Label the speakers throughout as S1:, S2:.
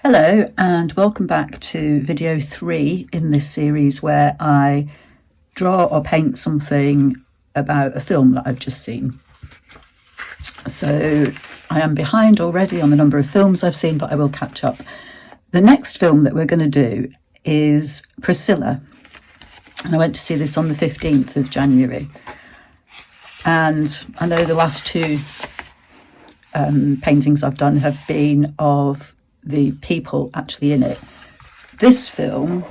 S1: Hello and welcome back to video 3 in this series where I draw or paint something about a film that I've just seen. So I am behind already on the number of films I've seen, but I will catch up. The next film that we're going to do is Priscilla, and I went to see this on the 15th of January. And I know the last two paintings I've done have been of the people actually in it. This film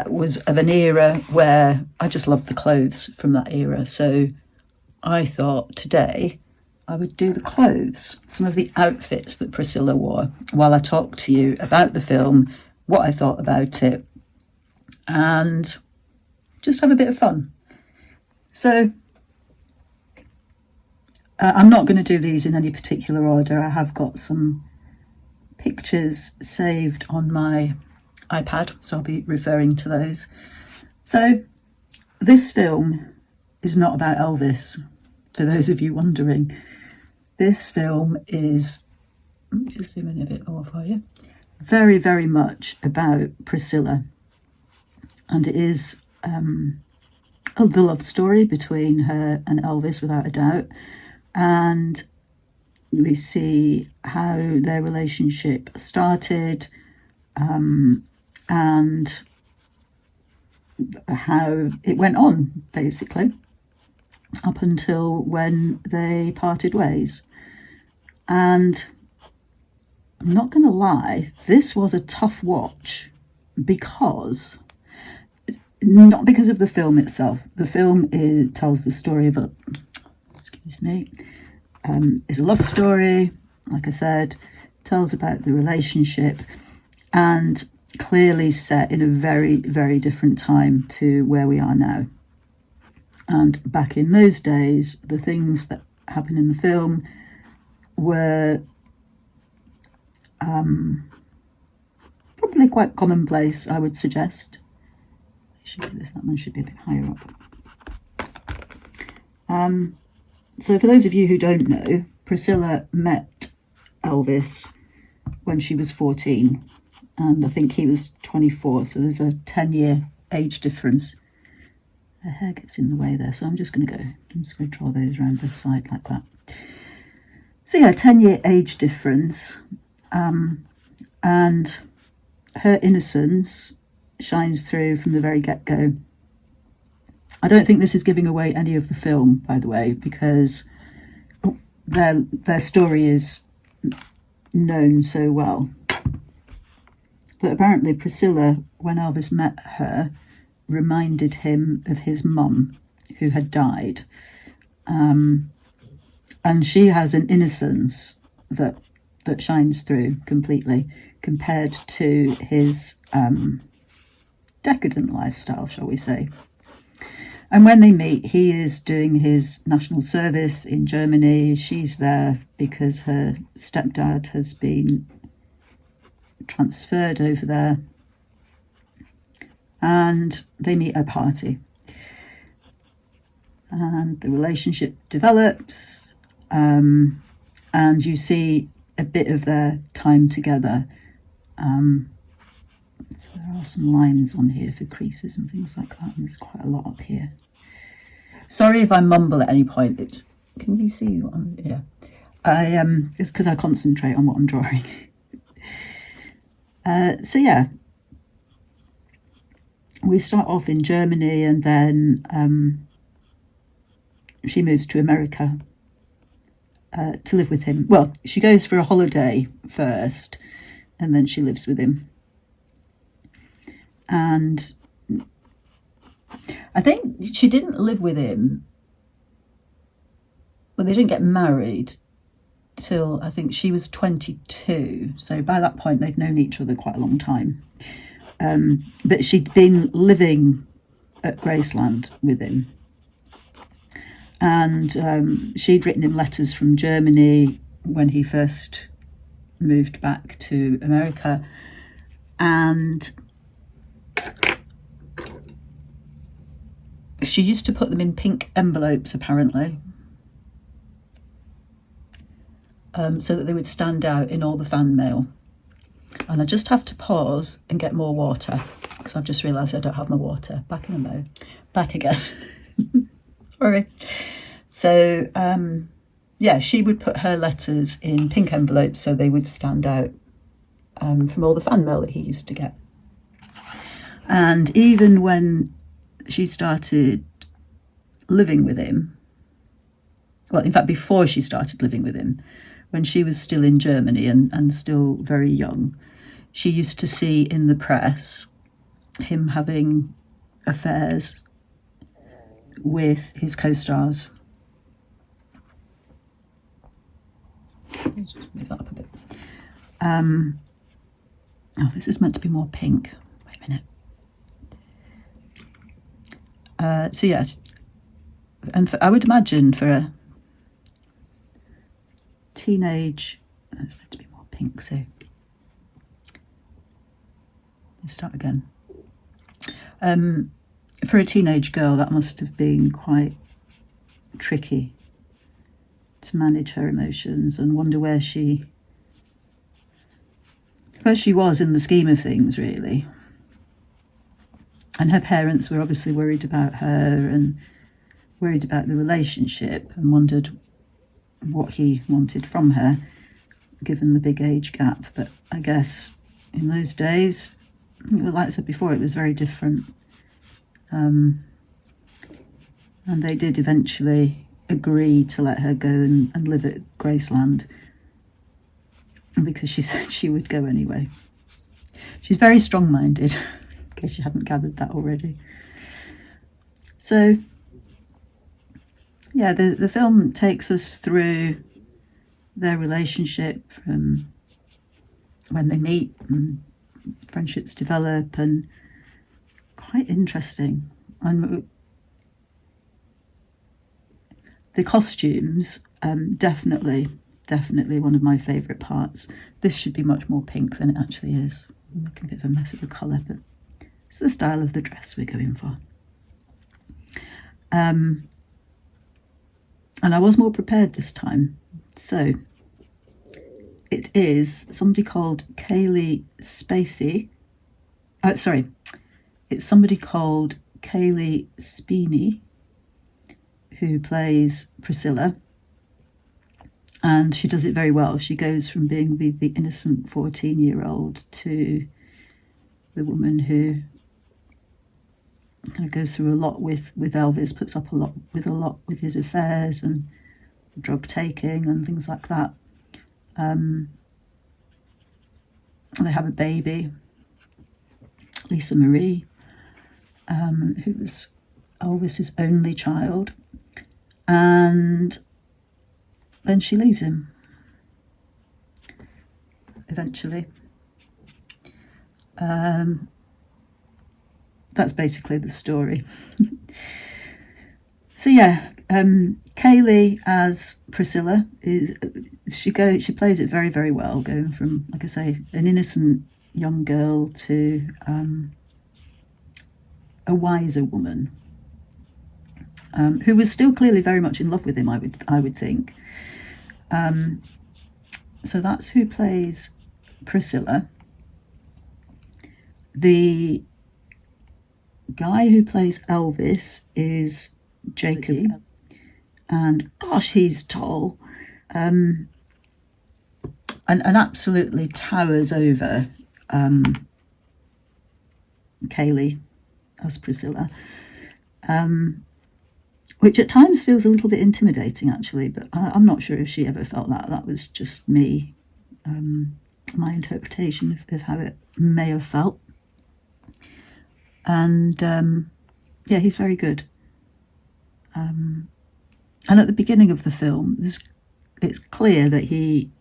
S1: was of an era where I just loved the clothes from that era, so I thought today I would do the clothes, some of the outfits that Priscilla wore, while I talk to you about the film, what I thought about it, and just have a bit of fun. So I'm not going to do these in any particular order. I have got some pictures saved on my iPad, so I'll be referring to those. So this film is not about Elvis, for those of you wondering. This film is, let me just zoom in a bit more for you, very, very much about Priscilla. And it is the love story between her and Elvis, without a doubt. And we see how their relationship started and how it went on, basically, up until when they parted ways. And I'm not going to lie, this was a tough watch because, not because of the film itself. The film tells the story of a, is a love story, like I said, tells about the relationship, and clearly set in a very, very different time to where we are now. And back in those days, the things that happen in the film were probably quite commonplace, I would suggest. That one should be a bit higher up. So for those of you who don't know, Priscilla met Elvis when she was 14, and I think he was 24, so there's a 10-year age difference. Her hair gets in the way there, so I'm just going to draw those around the side like that. So yeah, 10-year age difference, and her innocence shines through from the very get-go. I don't think this is giving away any of the film, by the way, because their story is known so well. But apparently Priscilla, when Elvis met her, reminded him of his mum, who had died. And she has an innocence that shines through completely compared to his decadent lifestyle, shall we say. And when they meet, he is doing his national service in Germany. She's there because her stepdad has been transferred over there. And they meet at a party. And the relationship develops. And you see a bit of their time together. So there are some lines on here for creases and things like that, and there's quite a lot up here. Sorry if I mumble at any point. Can you see what I'm, yeah. It's because I concentrate on what I'm drawing. So yeah, we start off in Germany, and then she moves to America to live with him. Well, she goes for a holiday first, and then she lives with him. And I think she didn't live with him, well, they didn't get married till I think she was 22. So by that point, they'd known each other quite a long time. But she'd been living at Graceland with him. And she'd written him letters from Germany when he first moved back to America. And she used to put them in pink envelopes, apparently, so that they would stand out in all the fan mail. And I just have to pause and get more water because I've just realised I don't have my water. Back in a mo. Back again. Sorry. So, yeah, she would put her letters in pink envelopes so they would stand out from all the fan mail that he used to get. And even when she started living with him, well, in fact, before she started living with him, when she was still in Germany and still very young, she used to see in the press him having affairs with his co-stars. Let's just move that up a bit. Oh, this is meant to be more pink. Wait a minute. So yeah, and I would imagine for a teenage, it's meant to be more pink, so let's start again. For a teenage girl, that must have been quite tricky to manage her emotions and wonder where she was in the scheme of things, really. And her parents were obviously worried about her and worried about the relationship and wondered what he wanted from her, given the big age gap. But I guess in those days, like I said before, it was very different. And they did eventually agree to let her go and live at Graceland, because she said she would go anyway. She's very strong-minded, in case you haven't gathered that already. So, yeah, the film takes us through their relationship from when they meet and friendships develop, and quite interesting. And the costumes, definitely one of my favourite parts. This should be much more pink than it actually is. I'm making a bit of a mess of the colour, but it's the style of the dress we're going for. And I was more prepared this time. So it is somebody called Kaylee Spacey. It's somebody called Kaylee Speeney who plays Priscilla. And she does it very well. She goes from being the innocent 14-year-old to the woman who kind of goes through a lot with Elvis, puts up a lot with his affairs and drug taking and things like that. They have a baby, Lisa Marie, who was Elvis's only child, and then she leaves him eventually. That's basically the story. So yeah, Kaylee as Priscilla she plays it very, very well, going from, like I say, an innocent young girl to a wiser woman, who was still clearly very much in love with him, I would think. So that's who plays Priscilla. The guy who plays Elvis is Jacob, and gosh, he's tall, and absolutely towers over Kaylee as Priscilla, which at times feels a little bit intimidating, actually, but I'm not sure if she ever felt that. That was just me, my interpretation of how it may have felt. And yeah, he's very good. And at the beginning of the film, it's clear that he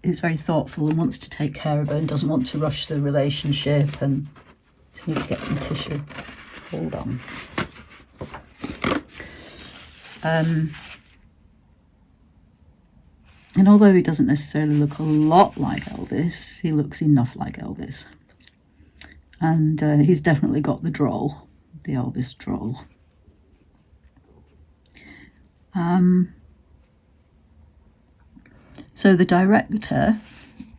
S1: is very thoughtful and wants to take care of her and doesn't want to rush the relationship. And just need to get some tissue. Hold on. And although he doesn't necessarily look a lot like Elvis, he looks enough like Elvis. And he's definitely got the drawl, the Elvis drawl. So the director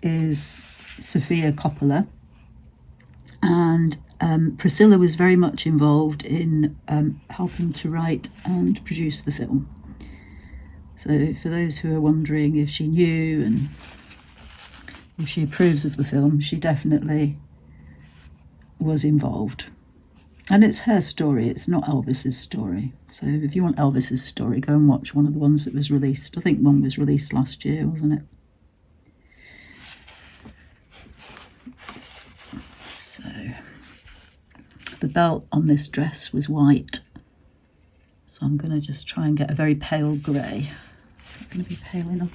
S1: is Sofia Coppola, and Priscilla was very much involved in helping to write and produce the film. So for those who are wondering if she knew and if she approves of the film, she definitely was involved. And it's her story, it's not Elvis's story. So if you want Elvis's story, go and watch one of the ones that was released. I think one was released last year, wasn't it? So the belt on this dress was white. So I'm going to just try and get a very pale grey. Not going to be pale enough,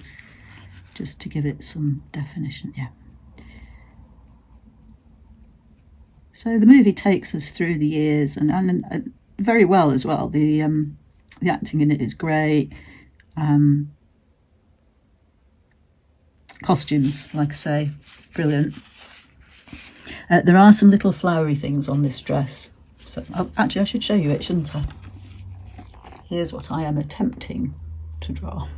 S1: just to give it some definition. Yeah. So the movie takes us through the years, and very well as well. The acting in it is great. Costumes, like I say, brilliant. There are some little flowery things on this dress. So actually, I should show you it, shouldn't I? Here's what I am attempting to draw.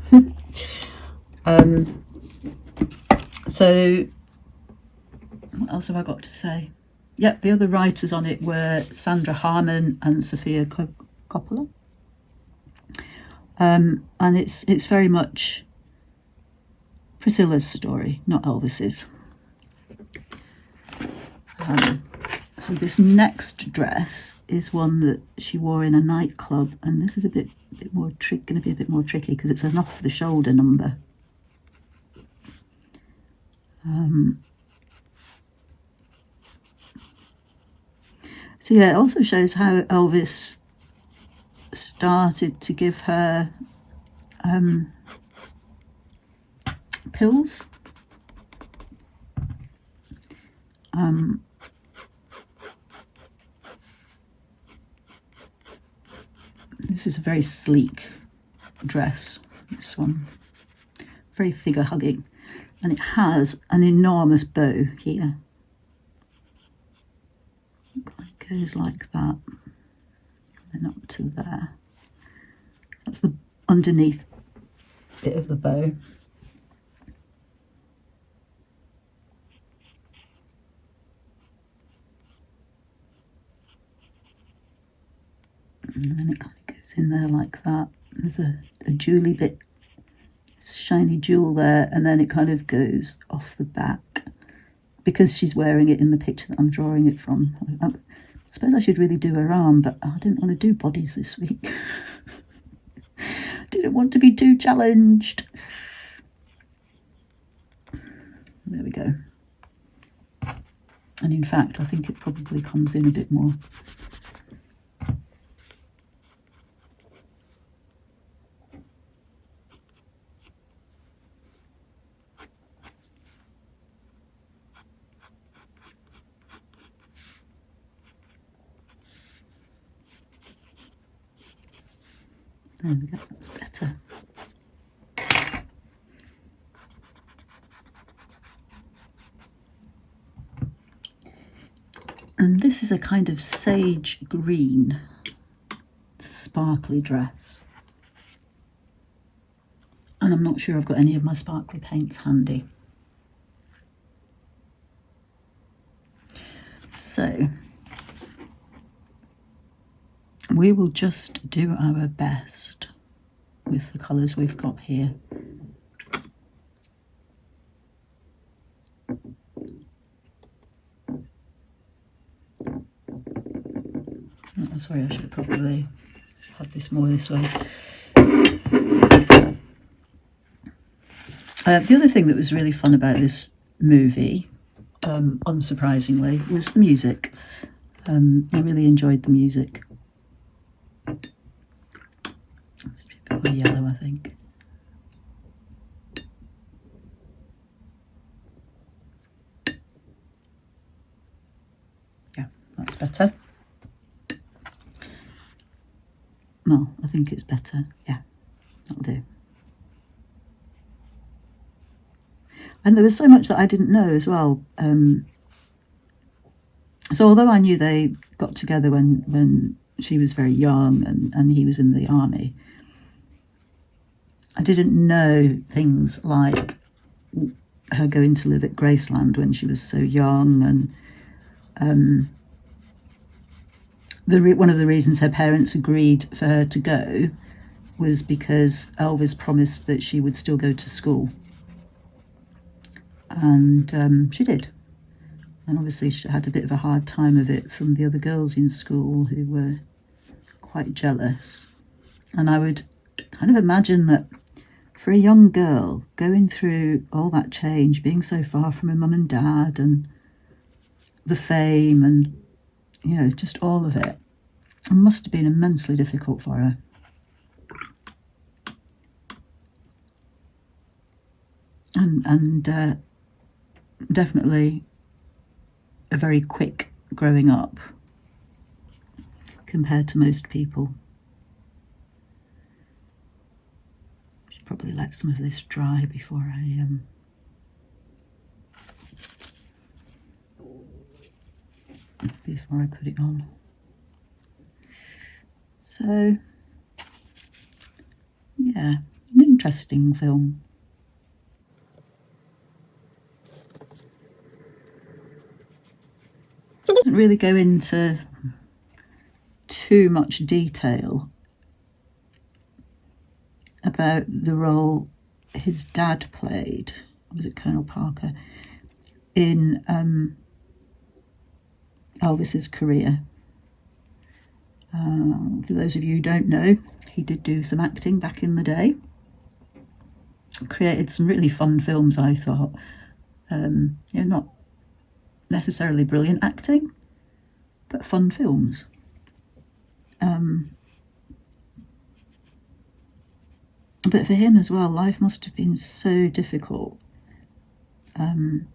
S1: So what else have I got to say? Yep, the other writers on it were Sandra Harmon and Sofia Coppola. And it's very much Priscilla's story, not Elvis's. So this next dress is one that she wore in a nightclub, and this is going to be a bit more tricky because it's an off-the-shoulder number. So yeah, it also shows how Elvis started to give her pills. This is a very sleek dress, this one, very figure hugging, and it has an enormous bow here. It goes like that, and then up to there. That's the underneath bit of the bow. And then it kind of goes in there like that. There's a jewelly bit, shiny jewel there, and then it kind of goes off the back because she's wearing it in the picture that I'm drawing it from. I suppose I should really do her arm, but I didn't want to do bodies this week. Didn't want to be too challenged. There we go. And in fact, I think it probably comes in a bit more. There we go, that's better. And this is a kind of sage green, sparkly dress. And I'm not sure I've got any of my sparkly paints handy. So we will just do our best with the colours we've got here. Oh, sorry, I should have probably had this more this way. The other thing that was really fun about this movie, unsurprisingly, was the music. I really enjoyed the music. It's a bit more yellow, I think. Yeah, that's better. Well, I think it's better. Yeah, that'll do. And there was so much that I didn't know as well. So although I knew they got together when she was very young and he was in the army, I didn't know things like her going to live at Graceland when she was so young, and one of the reasons her parents agreed for her to go was because Elvis promised that she would still go to school, and she did. And obviously she had a bit of a hard time of it from the other girls in school who were quite jealous. And I would kind of imagine that for a young girl going through all that change, being so far from her mum and dad and the fame and, you know, just all of it, it must have been immensely difficult for her. And definitely a very quick growing up compared to most people. I should probably let some of this dry before I put it on. So yeah, an interesting film. It doesn't really go into too much detail about the role his dad played, was it Colonel Parker, in Elvis's career. For those of you who don't know, he did do some acting back in the day. Created some really fun films, I thought. Not necessarily brilliant acting, but fun films. But for him as well, life must have been so difficult in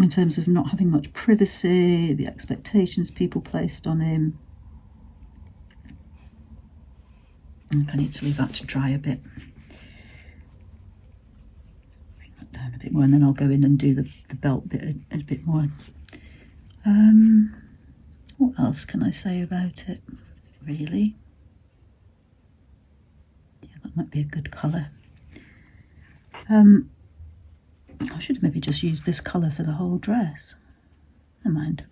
S1: terms of not having much privacy, the expectations people placed on him. I need to leave that to dry a bit. Bring that down a bit more, and then I'll go in and do the belt bit a bit more. What else can I say about it, really? Yeah, that might be a good colour. I should have maybe just used this colour for the whole dress. Never mind.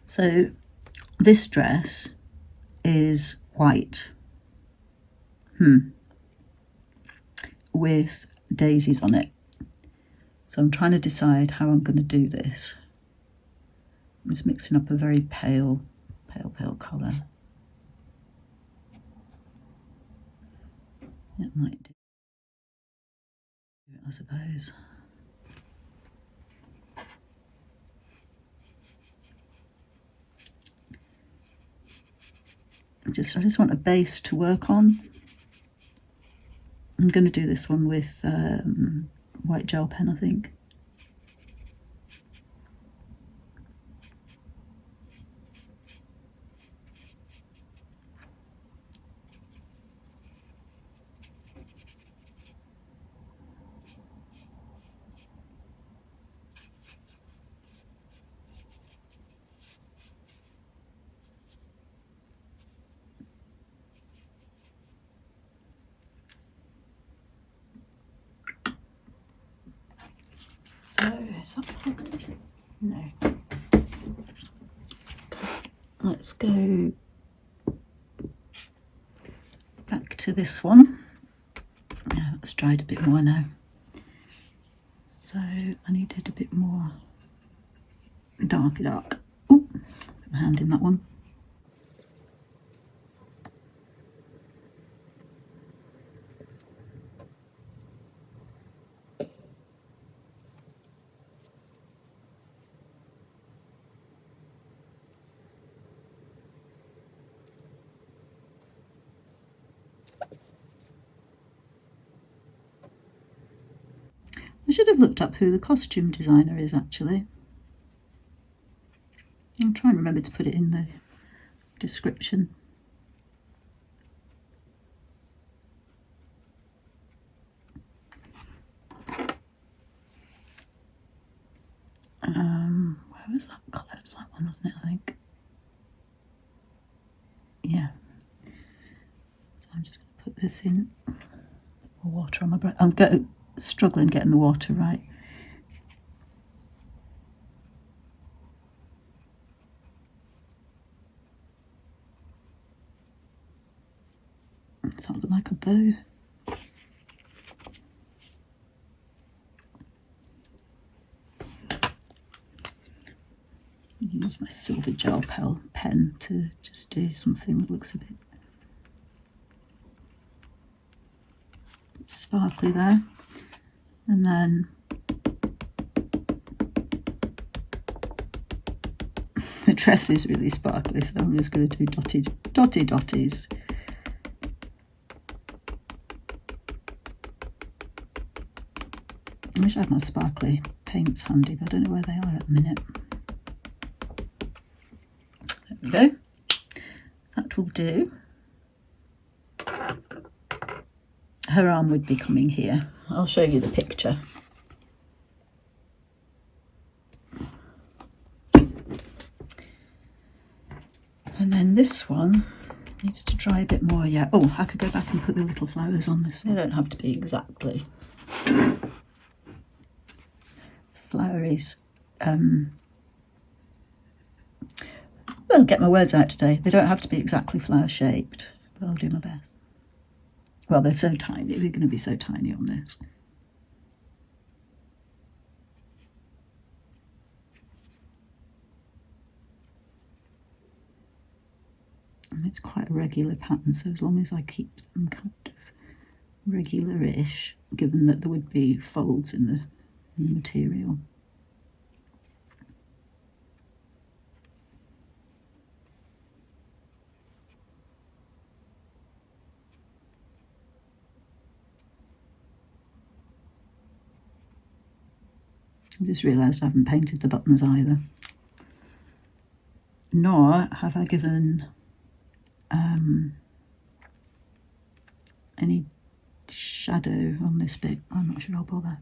S1: So this dress is white with daisies on it. So I'm trying to decide how I'm going to do this. I'm just mixing up a very pale colour. It might do it, I suppose. I just want a base to work on. I'm going to do this one with white gel pen, I think. is that plugged, is it? No. Let's go back to this one. Yeah, it's dried a bit more now. So I needed a bit more dark. Oh, put my hand in that one. I should have looked up who the costume designer is actually. I'll try and remember to put it in the description. Where was that colour? It was that one, wasn't it, I think? Yeah. So I'm just going to put this in. More water on my breath. I'm struggling getting the water right. Sounds like a bow. Use my silver gel pen to just do something that looks a bit sparkly there. And then the dress is really sparkly, so I'm just going to do dotties. I wish I had my sparkly paints handy, but I don't know where they are at the minute. There we go. That will do. Her arm would be coming here. I'll show you the picture. And then this one needs to dry a bit more. Yeah. Oh, I could go back and put the little flowers on this one. They don't have to be exactly floweries. Well, get my words out today. They don't have to be exactly flower shaped, but I'll do my best. Well, they're so tiny. They're going to be so tiny on this. And it's quite a regular pattern, so as long as I keep them kind of regular-ish, given that there would be folds in the material. I've just realised I haven't painted the buttons either. Nor have I given any shadow on this bit. I'm not sure I'll bother.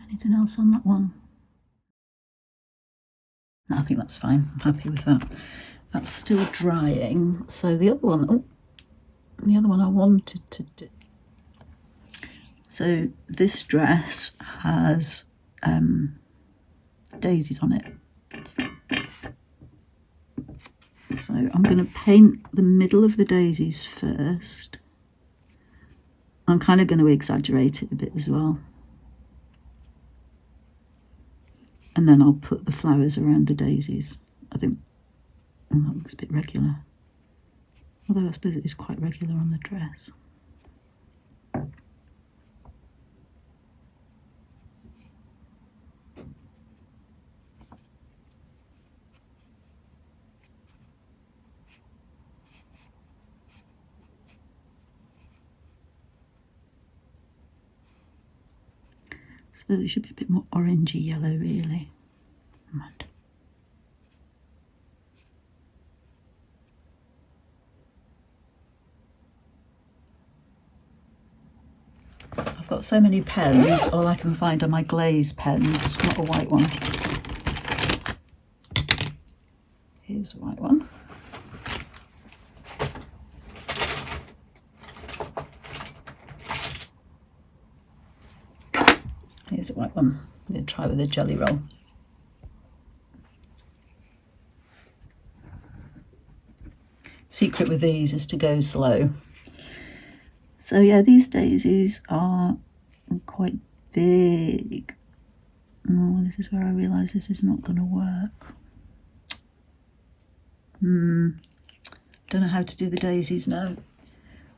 S1: Anything else on that one? No, I think that's fine. I'm happy with that. That's still drying. So the other one, the other one I wanted to do. So this dress has daisies on it. So I'm going to paint the middle of the daisies first. I'm kind of going to exaggerate it a bit as well. And then I'll put the flowers around the daisies. I think that looks a bit regular. Although I suppose it is quite regular on the dress. I suppose it should be a bit more orangey yellow, really. Right. I've got so many pens, all I can find are my glaze pens, not a white one. Here's a white one. Here's a white one. I'm going to try with a jelly roll. Secret with these is to go slow. So yeah, these daisies are quite big. Oh, this is where I realise this is not going to work. Don't know how to do the daisies now.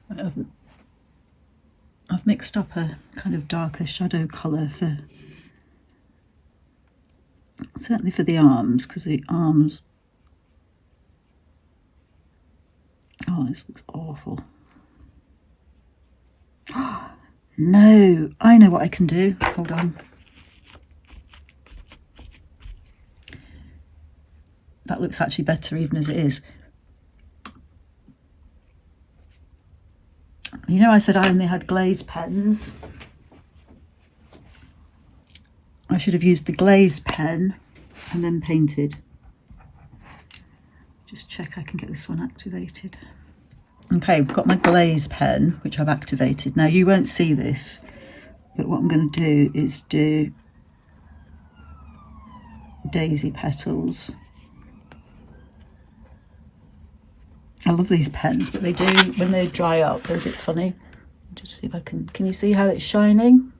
S1: I've mixed up a kind of darker shadow colour for, certainly for the arms, because the arms, oh, this looks awful. No, I know what I can do. Hold on. That looks actually better even as it is. You know, I said I only had glaze pens. I should have used the glaze pen and then painted. Just check I can get this one activated. Okay, I've got my glaze pen, which I've activated. Now, you won't see this, but what I'm going to do is do daisy petals. I love these pens, but they do, when they dry up, they're a bit funny. Just see if I can you see how it's shining?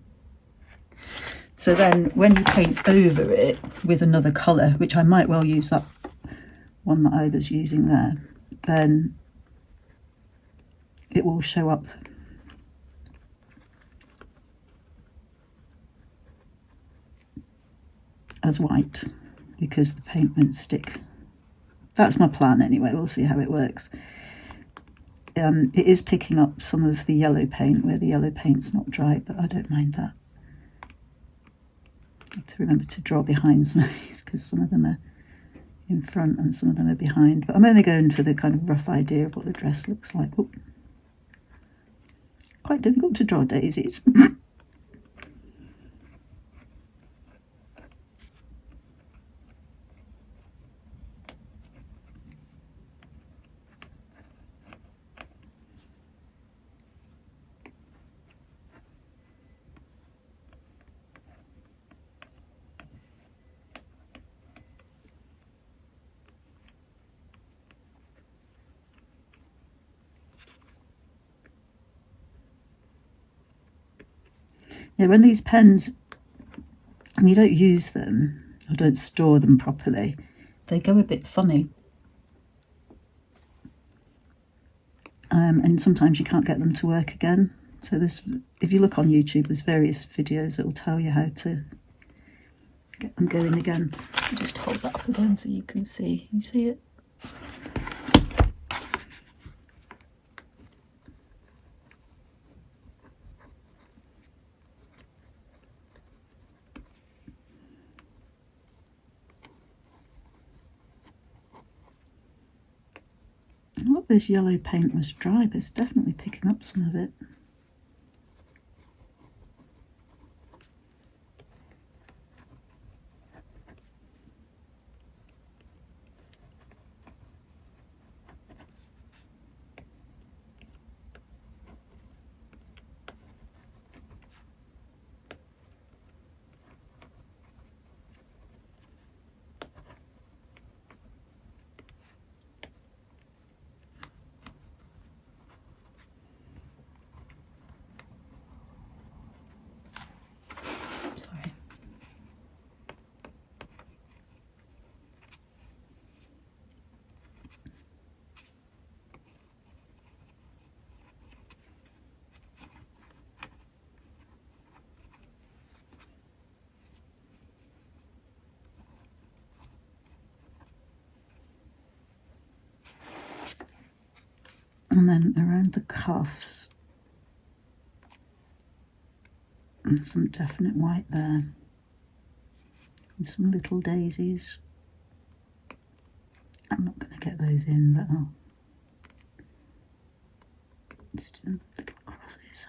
S1: So then when you paint over it with another colour, which I might well use that one that I was using there, then it will show up as white because the paint won't stick. That's my plan anyway, we'll see how it works. It is picking up some of the yellow paint where the yellow paint's not dry, but I don't mind that. I have to remember to draw behind some of these because some of them are in front and some of them are behind, but I'm only going for the kind of rough idea of what the dress looks like. Oh, quite difficult to draw daisies. Yeah, when these pens, and you don't use them or don't store them properly, they go a bit funny. And sometimes you can't get them to work again. So if you look on YouTube, there's various videos that will tell you how to get them going again. I'll just hold that up again so you can see. You see it? I thought this yellow paint was dry, but it's definitely picking up some of it. And then around the cuffs, and some definite white there, and some little daisies. I'm not going to get those in, but I'll just do little crosses.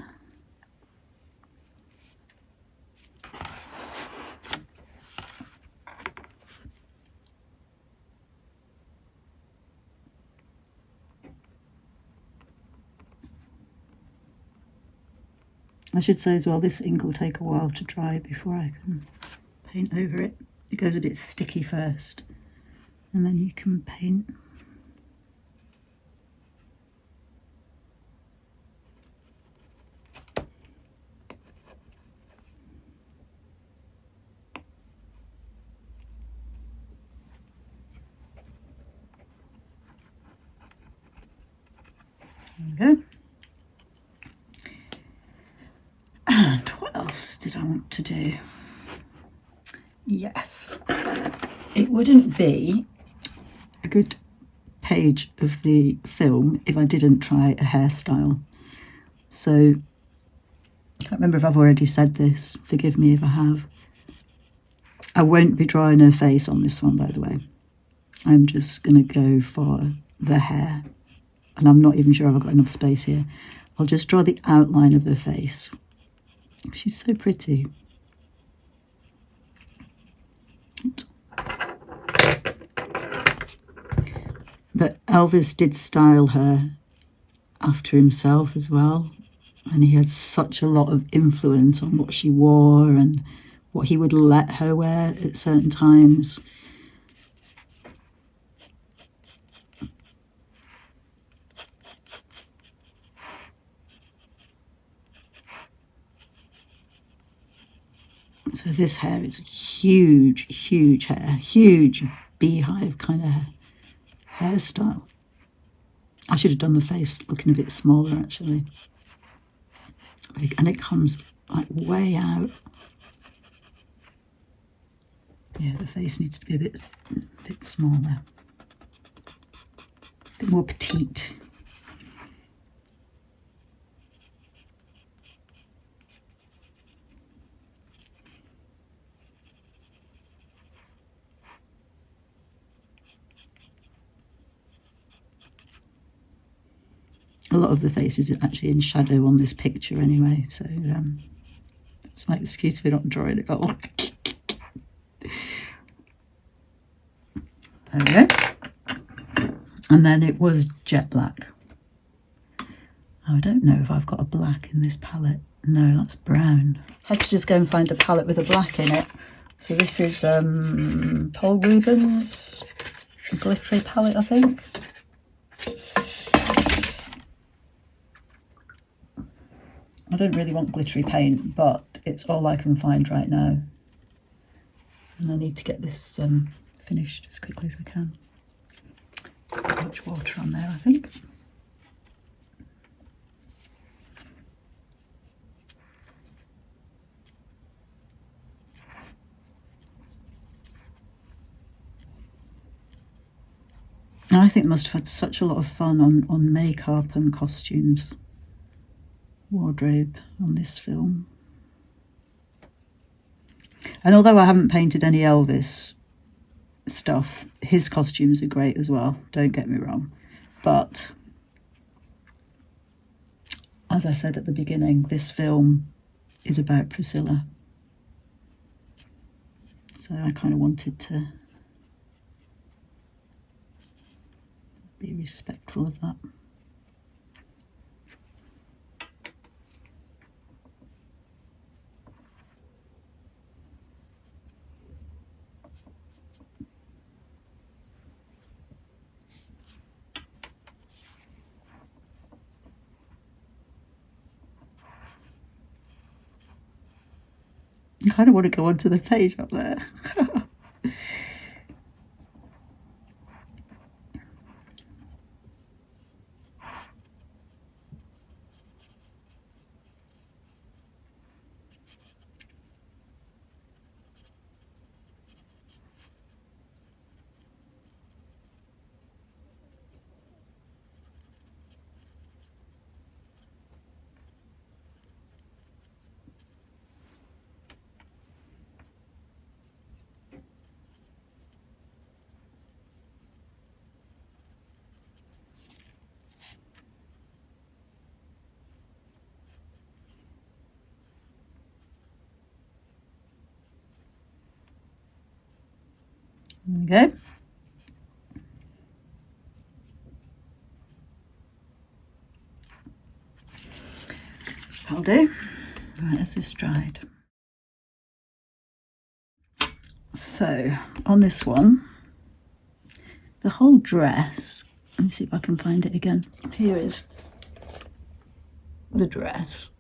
S1: I should say as well, this ink will take a while to dry before I can paint over it. It goes a bit sticky first, and then you can paint. There we go. And what else did I want to do? Yes, it wouldn't be a good page of the film if I didn't try a hairstyle. So I can't remember if I've already said this, forgive me if I have. I won't be drawing her face on this one, by the way. I'm just going to go for the hair, and I'm not even sure if I've got enough space here. I'll just draw the outline of her face. She's so pretty. Oops. But Elvis did style her after himself as well, and he had such a lot of influence on what she wore and what he would let her wear at certain times. So this hair is huge, huge hair, huge beehive kind of hairstyle. I should have done the face looking a bit smaller actually. And it comes like way out. Yeah, the face needs to be a bit smaller, a bit more petite. A lot of the face is actually in shadow on this picture anyway, so it's my excuse for not drawing it all. There we go. And then it was jet black. Oh, I don't know if I've got a black in this palette. No, that's brown. I had to just go and find a palette with a black in it. So this is Paul Rubens glittery palette, I think. I don't really want glittery paint, but it's all I can find right now. And I need to get this finished as quickly as I can. Too much water on there, I think. And I think they must have had such a lot of fun on makeup and costumes, wardrobe on this film. And although I haven't painted any Elvis stuff, his costumes are great as well, don't get me wrong. But as I said at the beginning, this film is about Priscilla. So I kind of wanted to be respectful of that. I kind of want to go onto the page up there. There we go. That'll do. Right, as this dried. So on this one, the whole dress, let me see if I can find it again. Here is the dress.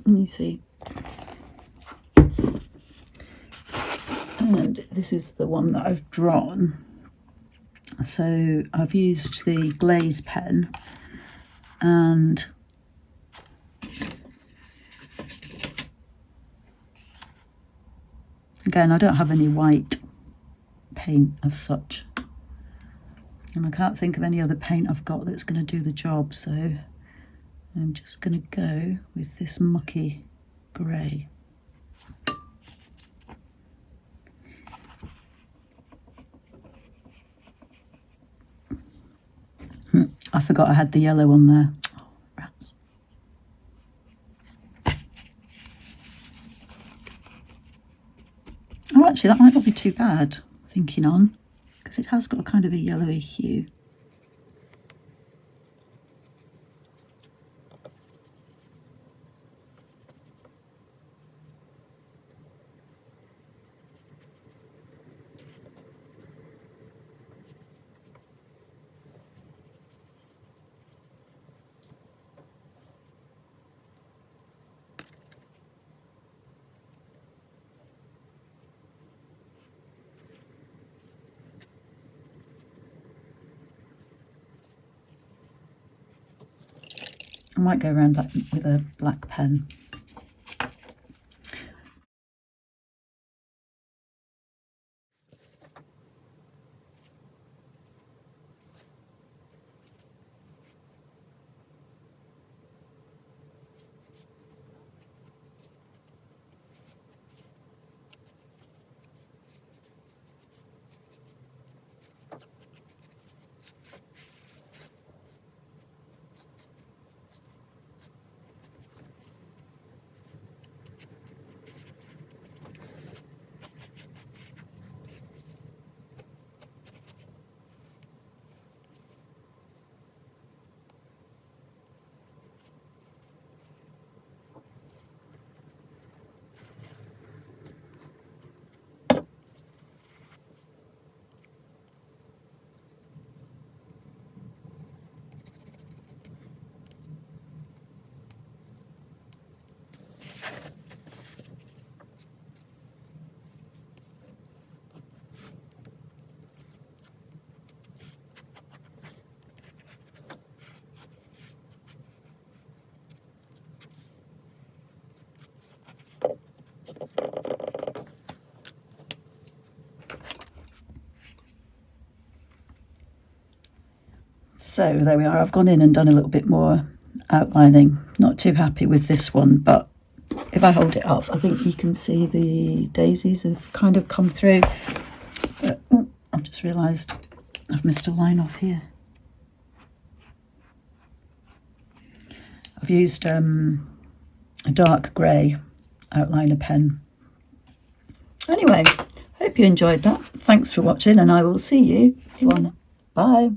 S1: And you see. And this is the one that I've drawn. So I've used the glaze pen, and again, I don't have any white paint as such, and I can't think of any other paint I've got that's going to do the job, so I'm just going to go with this mucky grey. I forgot I had the yellow on there. Oh, rats. Oh, actually, that might not be too bad, thinking on, because it has got a kind of a yellowy hue. I might go around that with a black pen. So there we are, I've gone in and done a little bit more outlining. Not too happy with this one, but if I hold it up, I think you can see the daisies have kind of come through. But oh, I've just realised I've missed a line off here. I've used a dark grey outliner pen. Anyway, hope you enjoyed that. Thanks for watching, and I will see you soon. Bye.